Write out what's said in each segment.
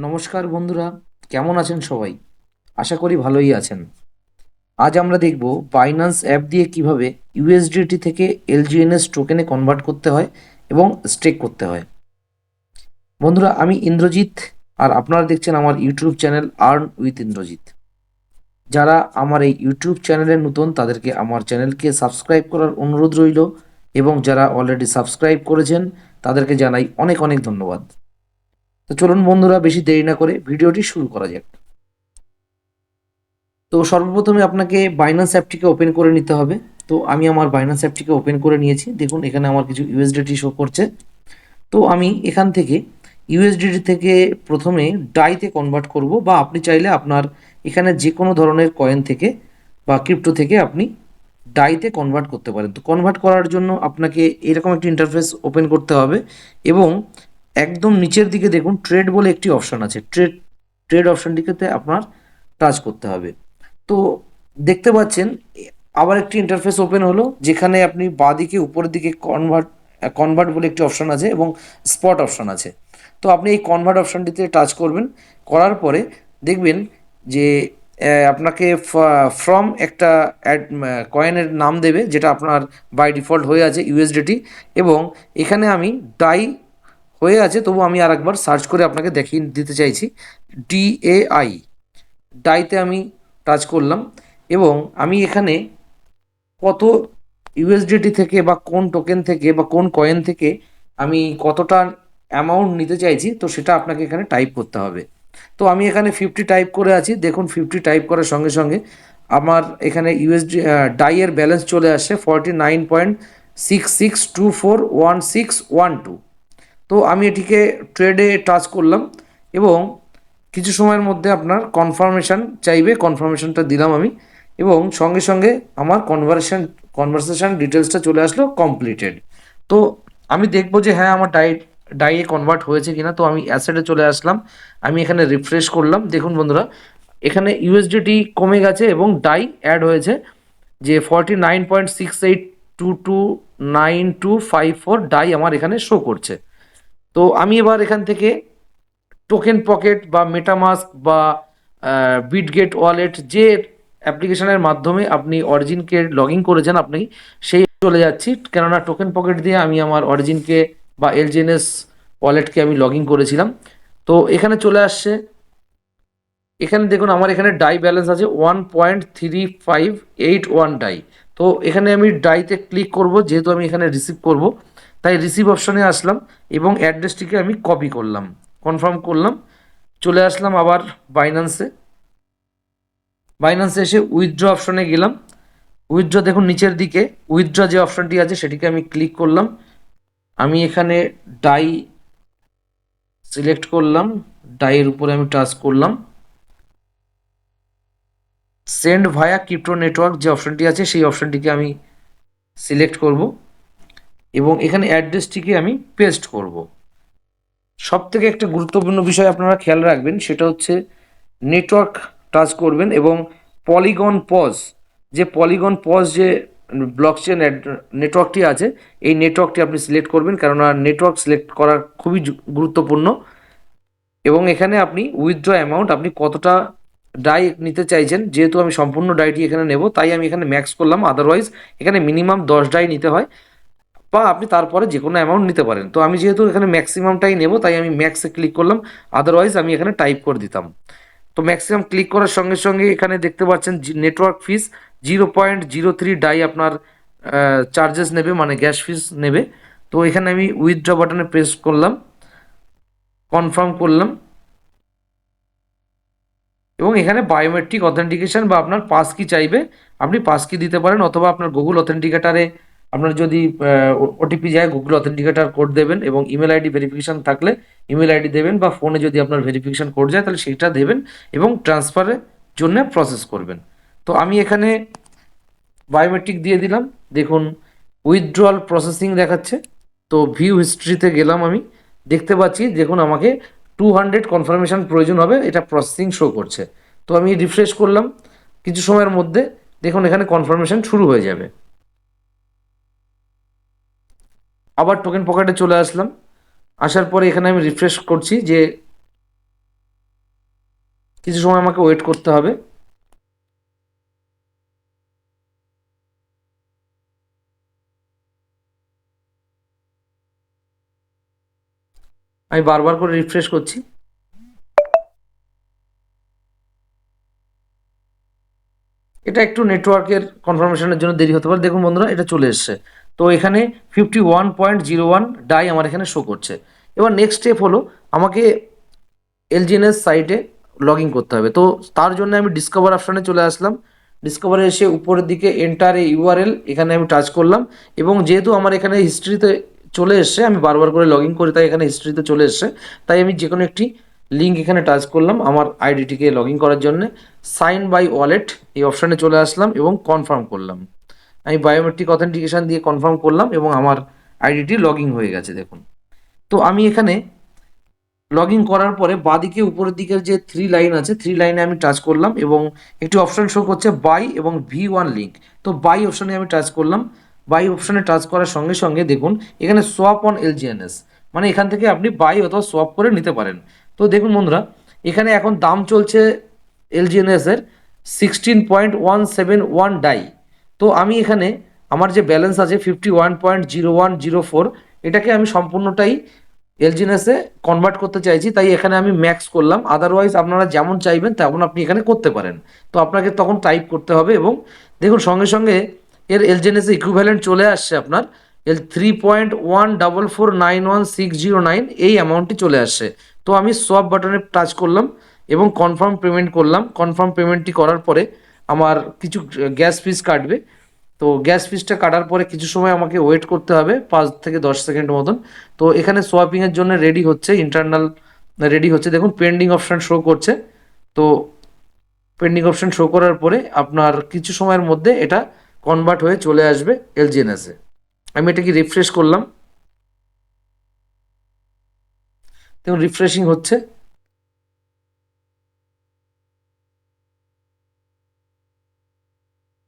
নমস্কার বন্ধুরা, কেমন আছেন সবাই? আশা করি ভালোই আছেন। আজ আমরা দেখব বাইন্যান্স অ্যাপ দিয়ে কিভাবে ইউএসডিটি থেকে এলজিএনএস টোকেনে কনভার্ট করতে হয় এবং স্টেক করতে হয়। বন্ধুরা, আমি ইন্দ্রজিৎ, আর আপনারা দেখছেন আমার YouTube channel earn with Indrajit. যারা আমার এই ইউটিউব চ্যানেলে নতুন তাদেরকে আমার চ্যানেলকে সাবস্ক্রাইব করার অনুরোধ রইল, এবং যারা অলরেডি সাবস্ক্রাইব করেছেন তাদেরকে জানাই অনেক অনেক ধন্যবাদ। তো চলুন বন্ধুরা, বেশি দেরি না করে ভিডিওটি শুরু করা যাক। তো সর্বপ্রথমে আপনাকে বাইন্যান্স অ্যাপটিকে ওপেন করে নিতে হবে। তো আমি আমার বাইন্যান্স অ্যাপটিকে ওপেন করে নিয়েছি। দেখুন, এখানে আমার কিছু ইউএসডিটি শো করছে। তো আমি এখান থেকে ইউএসডিটি থেকে প্রথমে ডাইতে কনভার্ট করব, বা আপনি চাইলে আপনার এখানে যে কোনো ধরনের কয়েন থেকে বা ক্রিপ্টো থেকে আপনি ডাইতে কনভার্ট করতে পারেন। তো কনভার্ট করার জন্য আপনাকে এরকম একটি ইন্টারফেস ওপেন করতে হবে, এবং একদম নিচের দিকে দেখুন ট্রেড বলে একটি অপশান আছে। ট্রেড ট্রেড অপশানটিতে আপনার টাচ করতে হবে। তো দেখতে পাচ্ছেন আবার একটি ইন্টারফেস ওপেন হলো, যেখানে আপনি বাঁদিকে উপরের দিকে কনভার্ট বলে একটি অপশান আছে এবং স্পট অপশান আছে। তো আপনি এই কনভার্ট অপশানটিতে টাচ করবেন। করার পরে দেখবেন যে আপনাকে ফ্রম একটা কয়েনের নাম দেবে, যেটা আপনার বাই ডিফল্ট হয়ে আছে ইউএসডিটি, এবং এখানে আমি ডাই হয়ে আছে, তবু আমি আরেকবার সার্চ করে আপনাকে দেখিয়ে দিতে চাইছি। ডিএআই, ডাইতে আমি টাচ করলাম, এবং আমি এখানে কত ইউএসডিটি থেকে বা কোন টোকেন থেকে বা কোন কয়েন থেকে আমি কতটা অ্যামাউন্ট নিতে চাইছি, তো সেটা আপনাকে এখানে টাইপ করতে হবে। তো আমি এখানে 50 টাইপ করে আছি। দেখুন, 50 টাইপ করার সঙ্গে সঙ্গে আমার এখানে ইউএসডি ডাইয়ের ব্যালেন্স চলে আসছে 49.66241612। তো আমি এটিকে ট্রেডে টাচ করলাম, এবং কিছু সময়ের মধ্যে আপনার কনফার্মেশান চাইবে। কনফার্মেশানটা দিলাম আমি, এবং সঙ্গে সঙ্গে আমার কনভারসেশন ডিটেলসটা চলে আসলো কমপ্লিটেড। তো আমি দেখবো যে হ্যাঁ, আমার ডাইয়ে কনভার্ট হয়েছে কিনা। তো আমি অ্যাসেটে চলে আসলাম, আমি এখানে রিফ্রেশ করলাম। দেখুন বন্ধুরা, এখানে ইউএসডিটি কমে গেছে এবং ডাই অ্যাড হয়েছে, যে 49.68229254 ডাই আমার এখানে শো করছে। তো আমি এবার এখান থেকে টোকেন পকেট বা মেটামাস্ক বা বিটগেট ওয়ালেট, যে অ্যাপ্লিকেশনের মাধ্যমে আপনি অরিজিনকে লগ ইন করেছেন, আপনি সেই চলে যাচ্ছি। কেননা টোকেন পকেট দিয়ে আমি আমার অরিজিনকে বা এলজিএনএস ওয়ালেটকে আমি লগ ইন করেছিলাম। তো এখানে চলে আসছে। এখানে দেখুন, আমার এখানে ডাই ব্যালেন্স আছে 1.3581 ডাই। তো এখানে আমি ডাইতে ক্লিক করব, যেহেতু আমি এখানে রিসিভ করব, তাই রিসিভ অপশনে আসলাম, এবং অ্যাড্রেসটিকে আমি কপি করলাম, কনফার্ম করলাম। চলে আসলাম আবার বাইন্যান্সে। বাইন্যান্সে এসে উইথড্র অপশনে গেলাম। উইথড্র, দেখুন নিচের দিকে উইথড্র যে অপশনটি আছে সেটিকে আমি ক্লিক করলাম। আমি এখানে ডাই সিলেক্ট করলাম, ডাইয়ের উপরে আমি টাচ করলাম। সেন্ড ভায়া ক্রিপ্টো নেটওয়ার্ক যে অপশনটি আছে সেই অপশনটিকে আমি সিলেক্ট করব, এবং এখানে অ্যাড্রেসটিকে আমি পেস্ট করব। সব থেকে একটা গুরুত্বপূর্ণ বিষয় আপনারা খেয়াল রাখবেন, সেটা হচ্ছে নেটওয়ার্ক টাচ করবেন, এবং পলিগন পজ, যে ব্লকচেন নেটওয়ার্কটি আছে, এই নেটওয়ার্কটি আপনি সিলেক্ট করবেন, কেননা নেটওয়ার্ক সিলেক্ট করা খুবই গুরুত্বপূর্ণ। এবং এখানে আপনি উইথড্র অ্যামাউন্ট, আপনি কতটা ডাই নিতে চাইছেন, যেহেতু আমি সম্পূর্ণ ডাইটি এখানে নেব, তাই আমি এখানে ম্যাক্স করলাম। আদারওয়াইজ এখানে মিনিমাম 10 ডাই নিতে হয়, বা আপনি তারপরে যে কোনো অ্যামাউন্ট নিতে পারেন। তো আমি যেহেতু এখানে ম্যাক্সিমামটাই নেব, তাই আমি ম্যাক্সে ক্লিক করলাম। আদারওয়াইজ আমি এখানে টাইপ করে দিতাম। তো ম্যাক্সিমাম ক্লিক করার সঙ্গে সঙ্গে এখানে দেখতে পাচ্ছেন নেটওয়ার্ক ফিস 0.03 ডাই আপনার চার্জেস নেবে, মানে গ্যাস ফিস নেবে। তো এখানে আমি উইথড্র বাটনে প্রেস করলাম, কনফার্ম করলাম, এবং এখানে বায়োমেট্রিক অথেন্টিকেশন বা আপনার পাস কি চাইবে, আপনি পাস কি দিতে পারেন, অথবা আপনার গুগল অথেন্টিকেটারে আপনার যদি ওটিপি যায়, গুগল অথেন্টিকেটার কোড দেবেন, এবং ইমেল আইডি ভেরিফিকেশান থাকলে ইমেল আইডি দেবেন, বা ফোনে যদি আপনার ভেরিফিকেশান কোড যায় তাহলে সেইটা দেবেন, এবং ট্রান্সফারের জন্য প্রসেস করবেন। তো আমি এখানে বায়োমেট্রিক দিয়ে দিলাম। দেখুন, উইথড্রয়াল প্রসেসিং দেখাচ্ছে। তো ভিউ হিস্ট্রিতে গেলাম, আমি দেখতে পাচ্ছি, দেখুন আমাকে 200 কনফার্মেশন প্রয়োজন হবে, এটা প্রসেসিং শো করছে। তো আমি রিফ্রেশ করলাম, কিছু সময়ের মধ্যে দেখুন এখানে কনফার্মেশন শুরু হয়ে যাবে। আবার টোকেন পকেটে চলে আসলাম। আসার পরে এখানে আমি রিফ্রেশ করছি, যে কিছু সময় আমাকে ওয়েট করতে হবে। আমি বারবার করে রিফ্রেশ করছি। এটা একটু নেটওয়ার্কের কনফার্মেশনের জন্য দেরি হতে পারে। দেখুন বন্ধুরা, এটা চলে এসছে। তো এখানে 51.01 ডাই আমার এখানে শো করছে। এবার নেক্সট স্টেপ হলো আমাকে এলজিএনএস সাইটে লগ ইন করতে হবে। তো তার জন্য আমি ডিসকভার অপশানে চলে আসলাম। ডিসকভারে এসে উপরের দিকে এন্টার এ ইউআরএল এখানে আমি টাচ করলাম, এবং যেহেতু আমার এখানে হিস্ট্রিতে চলে এসছে, আমি বারবার করে লগ ইন করি তাই এখানে হিস্ট্রিতে চলে এসছে, তাই আমি যে কোনো একটি লিঙ্ক এখানে টাচ করলাম আমার আইডিটিকে লগ ইন করার জন্য। সাইন বাই ওয়ালেট এই অপশানে চলে আসলাম এবং কনফার্ম করলাম। আমি বায়োমেট্রিক অথেন্টিকেশান দিয়ে কনফার্ম করলাম এবং আমার আইডিটি লগ ইন হয়ে গেছে দেখুন। তো আমি এখানে লগ ইন করার পরে বাঁদিকে উপরের দিকের যে থ্রি লাইন আছে, থ্রি লাইনে আমি টাচ করলাম এবং একটি অপশান শো করছে বাই এবং V1 লিঙ্ক। তো বাই অপশানে আমি টাচ করলাম। বাই অপশানে টাচ করার সঙ্গে সঙ্গে দেখুন এখানে সোয়াপ অন এলজিএনএস, মানে এখান থেকে আপনি বাই অথবা সোয়াপ করে নিতে পারেন। তো দেখুন বন্ধুরা, এখানে এখন দাম চলছে এলজিএনএস এর 16.171 ডাই। তো আমি এখানে আমার যে ব্যালেন্স আছে 51.0104, এটাকে আমি সম্পূর্ণটাই এলজিএনএসে কনভার্ট করতে চাইছি, তাই এখানে আমি ম্যাক্স করলাম। আদারওয়াইজ আপনারা যেমন চাইবেন তেমন আপনি এখানে করতে পারেন। তো আপনাকে তখন টাইপ করতে হবে এবং দেখুন সঙ্গে সঙ্গে এর এলজিএনএসে ইকুইভ্যালেন্ট চলে আসছে আপনার 3.14491609, এই অ্যামাউন্টটি চলে আসছে। তো আমি সোয়াপ বাটনে টাচ করলাম এবং কনফার্ম পেমেন্ট করলাম। কনফার্ম পেমেন্টটি করার পরে আমার কিছু গ্যাস ফিস কাটবে। তো গ্যাস ফিসটা কাটার পরে কিছু সময় আমাকে ওয়েট করতে হবে, 5 থেকে 10 সেকেন্ড মতন। তো এখানে সোয়াপিংয়ের জন্য রেডি হচ্ছে, ইন্টারনাল রেডি হচ্ছে। দেখুন পেন্ডিং অপশান শো করছে। তো পেন্ডিং অপশান শো করার পরে আপনার কিছু সময়ের মধ্যে এটা কনভার্ট হয়ে চলে আসবে এলজিএনএসে। আমি এটাকে রিফ্রেশ করলাম, দেখুন রিফ্রেশিং হচ্ছে।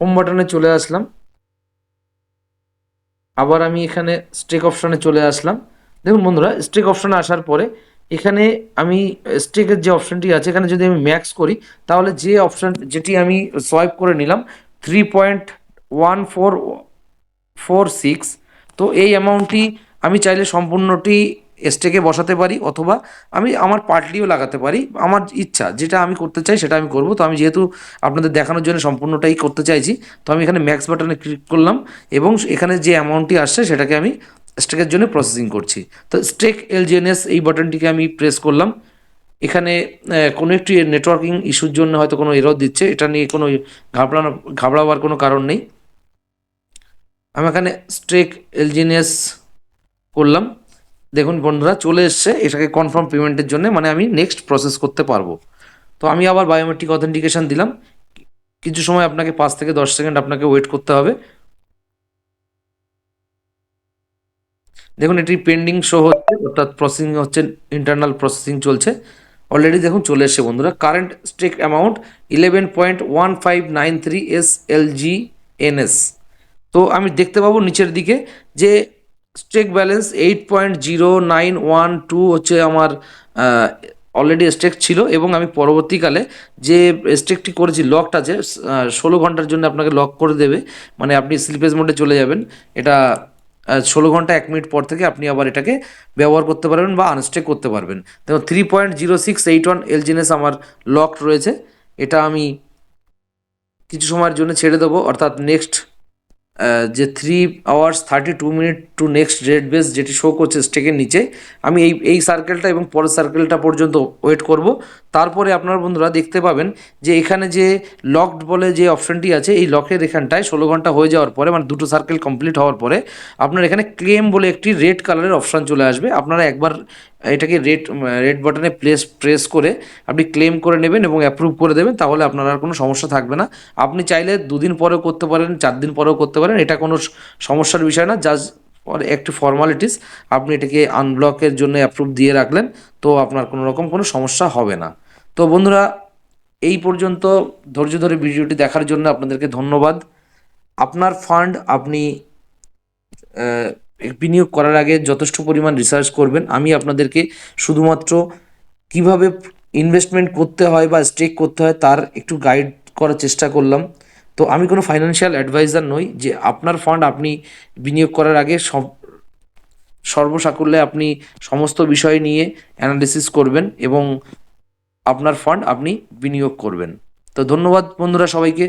হোম বাটনে চলে আসলাম। আবার আমি এখানে স্টেক অপশানে চলে আসলাম। দেখুন বন্ধুরা, স্টেক অপশানে আসার পরে এখানে আমি স্টেকের যে অপশানটি আছে এখানে যদি আমি ম্যাক্স করি, তাহলে যে অপশান যেটি আমি সোয়াইপ করে নিলাম 3.1446, তো এই অ্যামাউন্টটি আমি চাইলে সম্পূর্ণটি স্টেকে বসাতে পারি, অথবা আমি আমার পার্টলিও লাগাতে পারি। আমার ইচ্ছা, যেটা আমি করতে চাই সেটা আমি করব। তো আমি যেহেতু আপনাদের দেখানোর জন্য সম্পূর্ণটাই করতে চাইছি, তো আমি এখানে ম্যাক্স বাটনে ক্লিক করলাম এবং এখানে যে অ্যামাউন্টটি আসছে সেটাকে আমি স্টেকের জন্য প্রসেসিং করছি। তো স্টেক এলজিএনএস এই বাটনটিকে আমি প্রেস করলাম। এখানে কোনো একটি নেটওয়ার্কিং ইস্যুর জন্য হয়তো কোনো এরর দিচ্ছে, এটা নিয়ে কোনো ঘাবড়াবার কোনো কারণ নেই। আমি এখানে স্টেক এলজিএনএস করলাম। দেখুন বন্ধুরা চলে এসছে, এটাকে কনফার্ম পেমেন্টের জন্য, মানে আমি নেক্সট প্রসেস করতে পারবো। তো আমি আবার বায়োমেট্রিক অথেন্টিকেশান দিলাম। কিছু সময় আপনাকে 5 থেকে 10 সেকেন্ড আপনাকে ওয়েট করতে হবে। দেখুন এটি পেন্ডিং শো হচ্ছে, অর্থাৎ প্রসেসিং হচ্ছে, ইন্টারনাল প্রসেসিং চলছে। অলরেডি দেখুন চলে এসছে বন্ধুরা। Current stake amount 11.1593 SLGNS। তো আমি দেখতে পাবো নিচের দিকে যে স্টেক ব্যালেন্স 8.0912 হচ্ছে আমার অলরেডি স্টেক ছিল, এবং আমি পরবর্তীকালে যে স্টেকটি করেছি লকটা আছে 16 ঘন্টার জন্য আপনাকে লক করে দেবে, মানে আপনি স্লিপেজ মোডে চলে যাবেন। এটা 16 ঘন্টা 1 মিনিট পর থেকে আপনি আবার এটাকে ব্যবহার করতে পারবেন বা আনস্টেক করতে পারবেন। দেখুন 3.0681 এলজিএনএস আমার লকড রয়েছে। এটা আমি কিছু সময়ের জন্য ছেড়ে দেবো, অর্থাৎ নেক্সট যে 3 hours 32 minutes to next rate base যেটি শো করছে স্টেকের নিচে, আমি এই সার্কেলটা এবং পরের সার্কেলটা পর্যন্ত ওয়েট করব। তারপরে আপনার বন্ধুরা দেখতে পাবেন যে এখানে যে লকড বলে যে অপশানটি আছে, এই লকের এখানটায় 16 ঘন্টা হয়ে যাওয়ার পরে, মানে দুটো সার্কেল কমপ্লিট হওয়ার পরে আপনার এখানে ক্লেম বলে একটি রেড কালারের অপশান চলে আসবে। আপনারা একবার এটাকে রেড বাটনে প্রেস করে আপনি ক্লেম করে নেবেন এবং অ্যাপ্রুভ করে দেবেন, তাহলে আপনার আর কোনো সমস্যা থাকবে না। আপনি চাইলে 2 দিন পরেও করতে পারেন, 4 দিন পরেও করতে পারেন, এটা কোনো সমস্যার বিষয় না। জাস্ট একটি ফর্মালিটিস, আপনি এটাকে আনব্লকের জন্য অ্যাপ্রুভ দিয়ে রাখলেন, তো আপনার কোনো রকম কোনো সমস্যা হবে না। তো বন্ধুরা, এই পর্যন্ত ধৈর্য ধরে ভিডিওটি দেখার জন্য আপনাদেরকে ধন্যবাদ। আপনার ফান্ড আপনি বিনিয়োগ করার আগে যথেষ্ট পরিমাণ রিসার্চ করবেন। আমি আপনাদেরকে শুধুমাত্র কিভাবে ইনভেস্টমেন্ট করতে হয় বা স্টেক করতে হয় তার একটু গাইড করার চেষ্টা করলাম। তো আমি কোনো ফাইন্যান্সিয়াল অ্যাডভাইজার নই যে আপনার ফান্ড আপনি বিনিয়োগ করার আগে সর্বসাকুল্যে আপনি সমস্ত বিষয় নিয়ে অ্যানালিসিস করবেন এবং আপনার ফান্ড আপনি বিনিয়োগ করবেন। তো ধন্যবাদ বন্ধুরা সবাইকে।